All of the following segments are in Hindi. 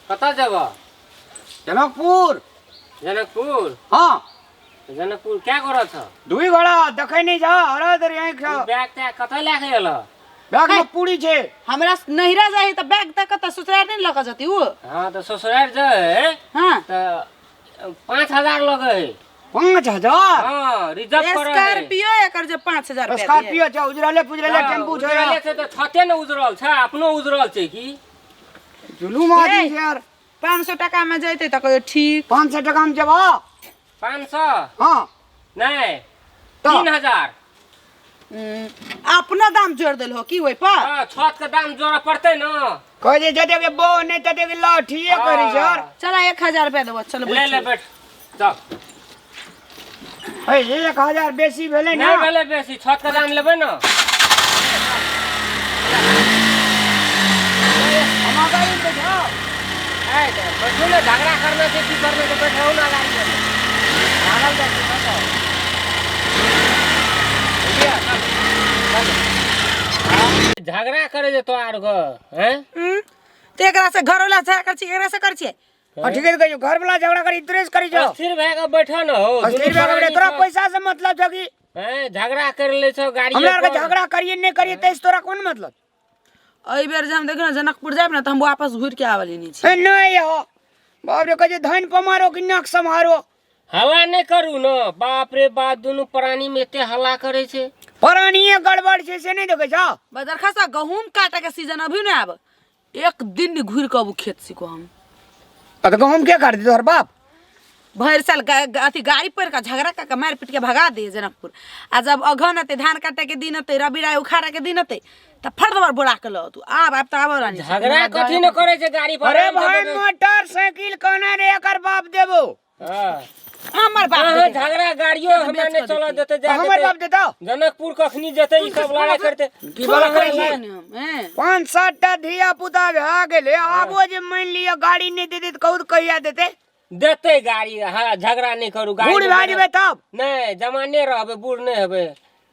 कता जगह? जनकपुर। जनकपुर? हाँ जनकपुर क्या करत छ? दुई घड़ा देखे नहीं जा अरे तर यहीं खा बैग त्या कता लेके आयल? बैग में पूरी छे। हमरा नहिरा जाही त बैग तक त ससुराल नहीं लगा जती उ। हाँ तो ससुराल जाए हां तो 5000 लगे। 5000? हाँ रिजर्व कर स्कॉर्पियो एकर जे 5000 रुपया। स्कॉर्पियो छ उजरले पुजरले टेम्पू छ। उजरले से तो छते न उजरल छ, अपनो उजरल छै की? जुलूम आदमी छै यार। 500 टका में जैते त कहियो ठीक। 500 टका में जबा? 500? हाँ नहीं तो? 3000। अपना दाम जोड़ देल हो की ओइ पर? हाँ छत का दाम जोड़ा पड़ते न। कह जे जते के बो नहीं तते के लाठिए करी यार। चला 1000 रुपया देबो चल ले ले बैठ चल। ए 1000 बेसी भेले ना? नहीं भेले बेसी, छत का दाम लेबे न। हम गाड़ी पे जाओ। ए बैठो ना, झगड़ा करना से की करना तो बैठो ना गाड़ी में। भागल जाके बैठो। झगड़ा करे जे तोहार घर हैं? त एकरा से घर वाला झगड़ा कर छी, एकरा से कर छी। और ठीक है कहियो घर वाला झगड़ा करी इतरेस करी जाओ। अस्थिर भए के बैठो न हो। अस्थिर भए के तोरा पैसा से मतलब छ कि हैं झगड़ा कर ले छो गाड़ी हमरा के झगड़ा करिए नहीं करिए तेस तोरा कोन मतलब? अई बेर जे हम देखो ना जनकपुर जाब ना त हम वापस घुर के आवाली नहीं छी। ए नहीं हो बाप रे कहे धन पमारो कि नाक समारो। हल्ला नहीं करू न, बाप रे बाप दोनों प्राणी में एते हल्ला करे छे। परानिए गड़बड़ छे से नहीं देखे छ? बदर खासा गहूम काटे के सीजन अभी नहीं आब। एक दिन घुर के अब खेत सिको हम। तो गहूम के काट दे तोहर बाप? भर साल अथी गाड़ी पर का झगड़ा का मार पीट के भगा दे जनकपुर। आ जब अघन अते धान काटे के दिन अते रबीरा उखाड़ा के दिन अते त फटदबर बोरा के ल तू आब त आब रानी झगड़ा कथी न करे छे गाड़ी पर? अरे भाई मोटरसाइकिल कोना रे एकर बाप देबो। हां हमर बाप हां झगड़ा गाड़ियो हमरा ने चला देते जा। हमर बाप देता जनकपुर कखनी जते ई सब लड़ाई करते की बोला करे छी? हैं 5-7 टा धिया पुता भा गेले आबो जे मान लिया गाड़ी नहीं देते त कहू कहिया देते? देते गाड़ी। हां झगड़ा नहीं करू गाड़ी बूढ़ भा जेबे तब? नहीं जमाने रहबे, बूढ़ नहीं हेबे,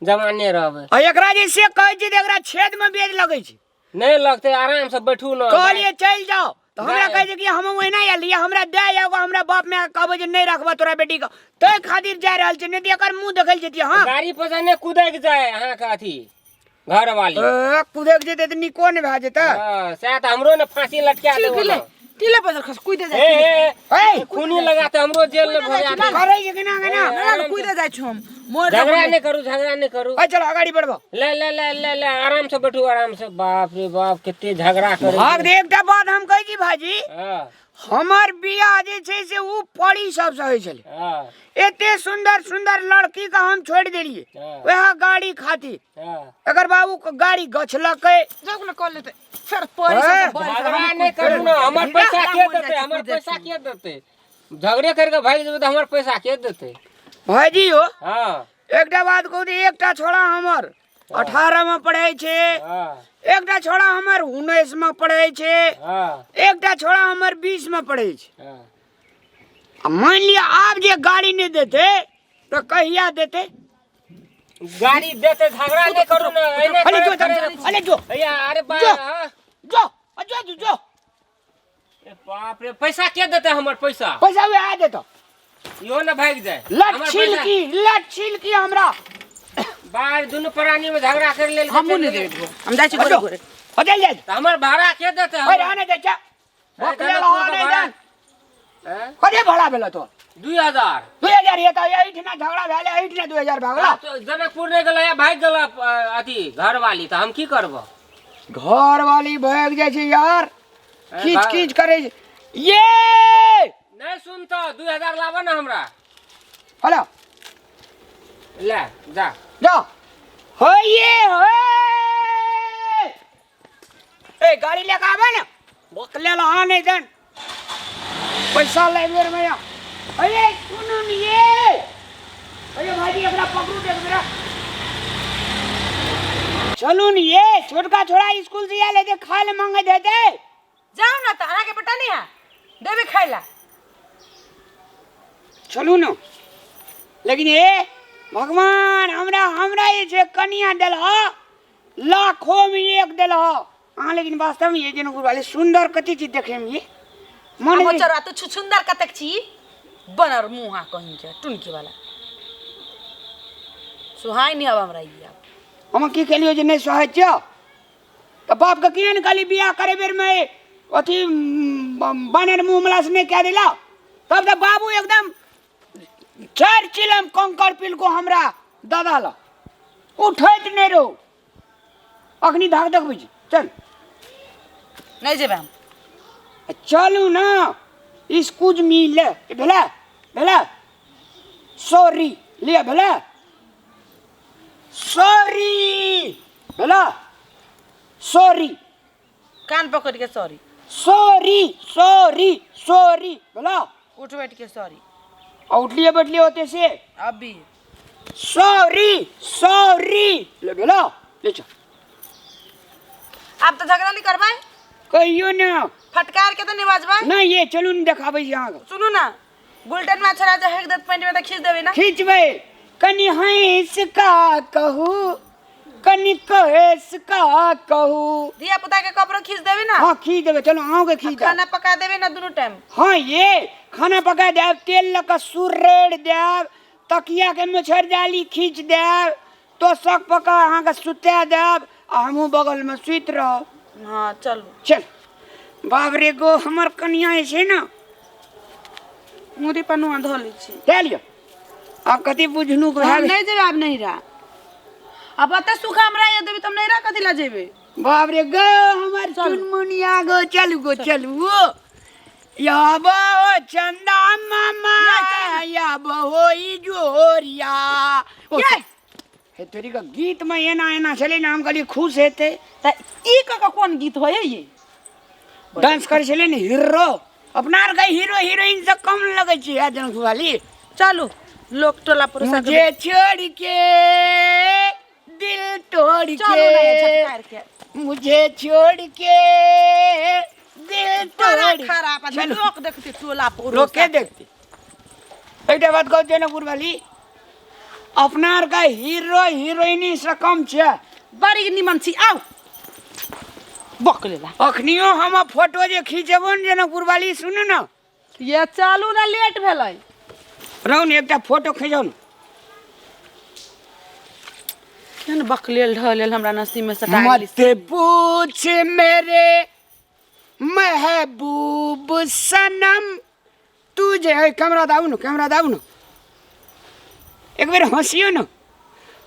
जमाने रहबे। आ एकरा जे से कहै छी त एकरा छेद में बेज लगै छी। नहीं लगते, आराम से बैठू न। कहलिए चल जाओ तो हमरा कहे छै कि हम ओहिना आयल लिया हमरा दे एगो हमरा बाप में कहबो जे नहीं रखबा तोरा बेटी का तै खातिर जा रहल छै नहीं त एकर मुंह देखल जेती। हां गाड़ी पर से नहीं कूदे के जाए अहाँ का अथी घर वाली कूदक जेते त निको ने भा जेता। हां से त हमरो ने फांसी लटका देबो। टिले बदर खस कुइदे ए जाय ए खूनी लगाते हमरो जेल में भगा दे। करे छै कि ना ना कुइदे जाय छु हम मोर झगड़ा नहीं करू, झगड़ा नहीं करू। आ चलो गाड़ी बढ़बो। ले ले ले ले ले आराम से बैठू, आराम से। बाप रे बाप कितने झगड़ा करे। भाग दे एकटा बात हम कहै छी भाजी हां हमर बियाह जे छै से उ पड़ी सब से होय छले। हां एते सुंदर सुंदर लड़की का हम छोड़ देलिए वह गाड़ी खातिर। हां अगर बाबू को गाड़ी गछलकै जब न कॉल लेते फिर पड़ी सब झगड़ा नहीं करू ना। हमर पैसा के देते? हमर पैसा के देते? झगड़े करके भाग जेबे त हमर पैसा के देते? भाजी हो हां एकटा बात कहू तो एकटा छोड़ा हमर 18 में पढ़े छे, हां एकटा छोड़ा हमर 19 में पढ़े छे, हां एकटा छोड़ा हमर 20 में पढ़े छे। हां अब मान लिया आप जे गाड़ी नहीं देते तो कहिया देते? गाड़ी देते, झगड़ा नहीं करू ना। एने अरे जो करे- अरे जो भैया अरे बा जो। हाँ। जो जो जो ए बाप रे पैसा के देते? हमर पैसा पैसा वे आ देता इहो ना भाग जाए। लच्छिल की हमरा बाहर दोनों प्राणी में झगड़ा कर ले। हम नहीं देबो हम जाय छी गोरे गोरे होटल जाए तो हमर भाड़ा के देते? ओए आने दे चा बकले रहा नहीं जान कदे भाड़ा भेला तो 2000 ये तो एठना झगड़ा भेले एठना 2000 भागला। तो जनकपुर नहीं गला या भाग गला अथी घर वाली तो हम की करबो? घर वाली भाग जाय छै यार खींच खींच करे छै। ये नहीं सुनतो 2000 लाबो ना हमरा। हेलो ले जा जा होइए ए गाड़ी लेके आवे ना बकले रहा नहीं जान पैसा ले मेरे में। अरे सुनो नहीं ये अरे भाई अपना पकड़ू देख मेरा चलो नहीं ये छोटका छोड़ा स्कूल से या लेके खा ले मांगे देते जाओ ना तारा के बेटा नहीं है देबे खाइला चलू ना। लेकिन ये भगवान हमरा हमरा ये जे कन्या देल लाखों में एक देल हाँ। लेकिन वास्तव में ये जनकपुर वाले सुंदर कति चीज देखे में ये मन अब चरा तो छुछुंदर कतक छी बनर मुहा कहीं के टुनकी वाला सुहाई नहीं अब हमरा ई अब हम की केलियो जे नहीं सहे छ तो बाप के किए न खाली बियाह करे बेर में अथी बनर मुंह मला से नहीं कह दिला तब तो बाबू एकदम 4 चिलम कंकर पिल को हमरा दादा ला उठैत नहीं रहो अखनी धाक देख बुझ चल नहीं जेबे हम चलू ना स्कूज मी ले भेला भेला सॉरी ले भेला सॉरी भेला सॉरी कान पकड़ के सॉरी सॉरी सॉरी सॉरी भेला उठ बैठ के सॉरी उठलिए बैठलिए होते से अभी सॉरी सॉरी ले भेला ले चल अब तो झगड़ा नहीं करबाई कहियो ना फटकार के तो नहीं बाजबाई ना ये चलू न देखाबै यहाँ सुनू ना बुलेटिन में अच्छा राजा हेक दत पैंट में तो खींच देबे ना खींचबै कनी हंस का कहू कनी कहेस का कहू दिया पुता के कपड़ो खींच देबे ना हाँ खींच देबै चलो आओ के खींच खाना पका देबे ना दोनों टाइम हाँ ये खाना पका देव तेल लगा सुरेड़ देव तकिया के मच्छर जाली खींच देव तो सक पका अहाँ के सुता देव आ हमहू बगल में सुत रह हाँ चलो चल बाप रे गो हमर कनिया छै ना मुरी पनुआ धो ली छी दे लियो अब कति बुझनु को हम नहीं जेबे अब नहीं रहा अब अते सुखा हमरा ये देबे तुम नहीं रहा कथि ला जेबे बाप रे गो हमर चुनमुनिया गो चलू या बो चंदा मामा या बहोई जोरिया ये हे तोरी का गीत में एना चले ना हम कली खुश हेते त ई का कौन गीत हो ये डांस करे चले ने हीरो अपनार का हीरो हीरोइन से कम लगे छी आ जनक वाली चलो लोग टोला पुरुष मुझे छोड़ के दिल तोड़ चलो ना ये झटकार के के मुझे छोड़ के दिल तोरा तोड़ खराब है चलो। लोग देखते टोला पुरुष लोग के देखते एक बात कहते जनकपुर वाली अपनार का हीरो हीरोइनी से कम छे बड़ी निमन छी आओ बकलेला अखनियो हम फोटो जे खींचबो न जनकपुर वाली सुनु न ये चालू ना लेट भेलै रहु न एकटा फोटो खींचो न केन बकलेल ढलेल हमरा नसीब में सटा गेली मत पूछ मेरे महबूब सनम तू जे है कैमरा दाऊ न एक बेर हंसियो न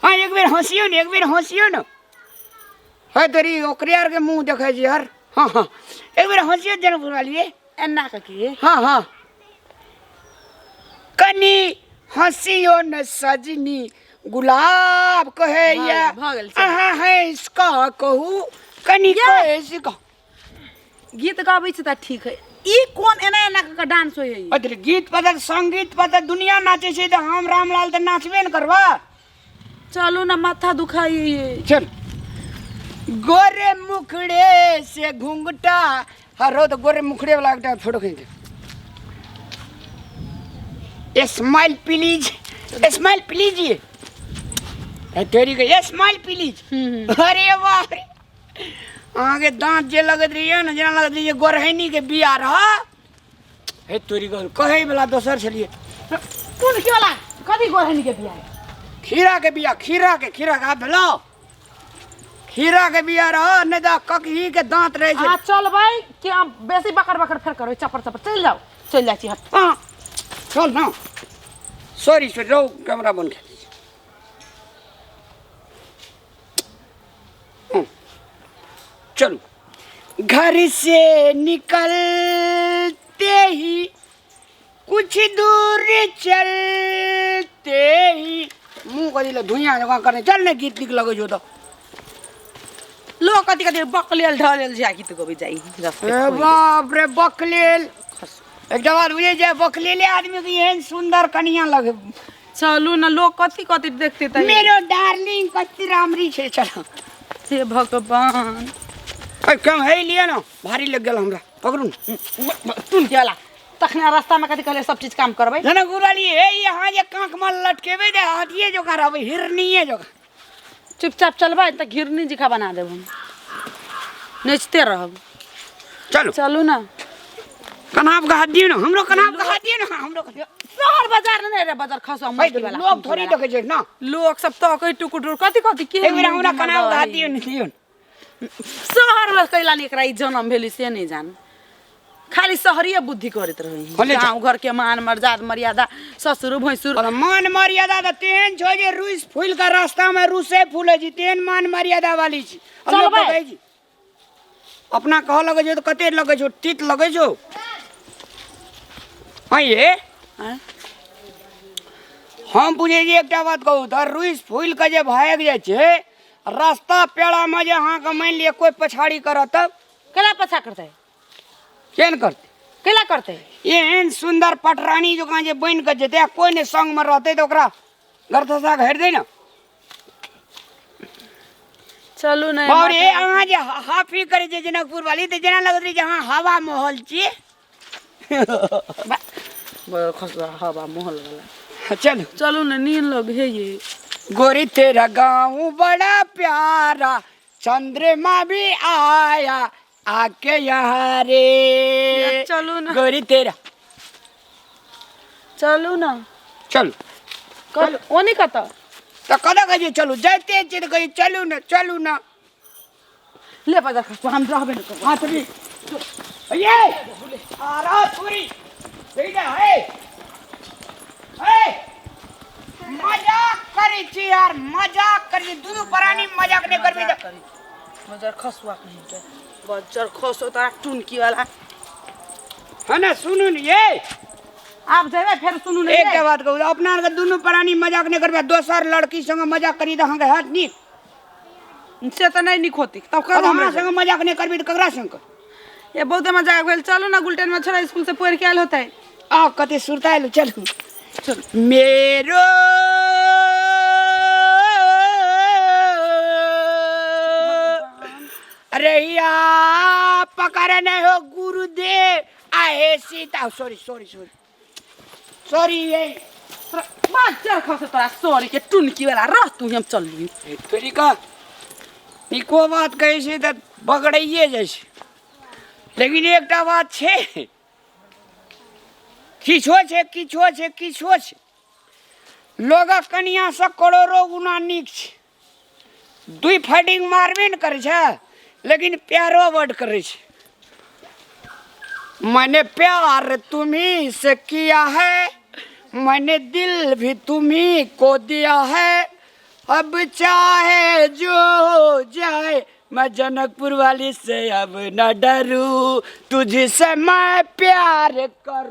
हाँ एक बेर हंसियो न है तेरी ओकरे आर के मुंह देखे छी यार हाँ एक बेर हंसियो जनकपुर वाली एना का के हाँ कनी हंसियो न सजनी गुलाब कहे या भागल अहाँ है इसका कहू कनी कहे इसका गीत गाबै छ त ठीक है ई कोन एना का डांस होय है अरे गीत पता संगीत पता दुनिया नाचे छै तो हम रामलाल तो नाचबे न करबा चलो ना माथा दुखाई चल गोरे मुखड़े से घुंघटा हरो तो गोरे मुखड़े वाला एक फोटो खींच स्माइल प्लीज ये तेरी का स्माइल प्लीज अरे वाह रे आगे दांत जे लगत रही ना जना लगत रही गोरहनी के बिया रहा हे तोरी का कहे वाला दोसर छलिए कोन के वाला कथि गोरहनी के बियाह खीरा का भेलो खीरा के बिया रहा नहीं तो ककही के दांत रहे आ चल भाई कि हम बेसी बकर फेर करो चपर चल जाओ चल जाइ छी हम हाँ चल ना सॉरी रो कैमरा बंद कर चलो घर से निकलते ही कुछ दूर चलते ही मुंह कदी ले धुइया जगह करने चल ने गीत निक लगे जो तो लोग कथि बकलेल ढलेल जा गीत गबे जाइ ए बाप रे बकलेल एक बार बुझे जे बकलेले आदमी के एहन सुंदर कनिया लगे चलू ना लोग कथि देखते त मेरो डार्लिंग कति रामरी छे चलो हे भगवान कम है लिए ना भारी लग गया हमरा पकड़ू तुन के वाला तखना रास्ता में कथि कहले सब चीज काम करबै जना गुराली हे यहाँ जे कांख में लटकेबे दे हटिए जो करबै हिरनीए जो चुपचाप चलबै त घिरनी जिखा बना देब हम नचते रहब चलो चलू ना कनाब का हाथ दियो ना हमरो कनाब का हाथ दियो ना हमरो शहर बाजार नहीं रे बाजार खसवा भाई मस्ती वाला लोग थोड़ी देखे छै ना लोग सब तो कई टुकुर कथी कथी के एक बेर हमरा कनाब का हाथ दियो ना दियो शहर में कैला नहीं एकरा ई जन्म भेली से नहीं जान खाली शहरीय बुद्धि करत रही गाँव घर के मान मर्यादा ससुर भैंसुर और मान मर्यादा त तेन छो जे रुइस फूल का रास्ता में रुसे फूले जी तेन मान मर्यादा वाली छी चल भाई जी अपना कह लगे जो तो कते लगे छो तीत लगे छो हां ये हम बुझे जी एकटा बात कहू त रुइस फूल का जे भाग जाय छे रास्ता पेड़ा में जे हां का मान लिए कोई पछाड़ी करत केला पछा करते केन करते केला करते एहन सुंदर पटरानी जो जे बन के जेते कोई ने संग में रहते तो ओकरा गरथसा घेर दे ना चलू नहीं और ये अहाँ जे हाफी करे जे जनकपुर वाली ते जना लगत रही जहां हवा महल छी खसवा हवा महल वाला चलो चलू ना नींद लग है ये गोरी तेरा गाँव बड़ा प्यारा चंद्रमा भी आया आके यहाँ रे चलू ना गोरी तेरा चलू ना चलो कल ओनी कता तो कदा कहिए चलो जाते छी तो कहिए चलू ना ले बाजार खसवा हम रहबे न करब हाथ भी ये आरा पूरी ठीक है मजाक करे छी यार मजाक करे दुनु प्राणी मजाक नहीं करबे बाजार खसवा कहीं के बाजार खसो तारा टुनकी वाला है ना सुनू न ये आप जेबे फिर सुनू नहीं एक के बात कहू अपना के दुनु प्राणी मजाक नहीं करबे दोसर लड़की संग मजाक करी त हां के हाथ नी से तो नहीं निक होती तब अब कर हमरा संग मजाक नहीं करबे त ककरा संग कर ये बहुत मजाक भेल चलो ना गुलटेन में छोरा स्कूल से पढ़ के आयल होता है आ कते सुरताइल चलू मेरो अरे या पकड़ नहीं हो गुरुदेव आए सीता सॉरी ये बाजार खसो तारा सॉरी के टुनकी वाला रह तू हम चल ली तोरी का निको बात कहे से त बगड़ाइए जैसे लेकिन एकटा बात छे किछो छे लोग कनिया से करोड़ों गुना नीक छे दुई फाइटिंग मारबे न करे छे लेकिन प्यारो बड़ करे छे मैंने प्यार तुम्ही से किया है मैंने दिल भी तुम्ही को दिया है अब चाहे जो जाए मैं जनकपुर वाली से अब न डरूं तुझसे मैं प्यार करूं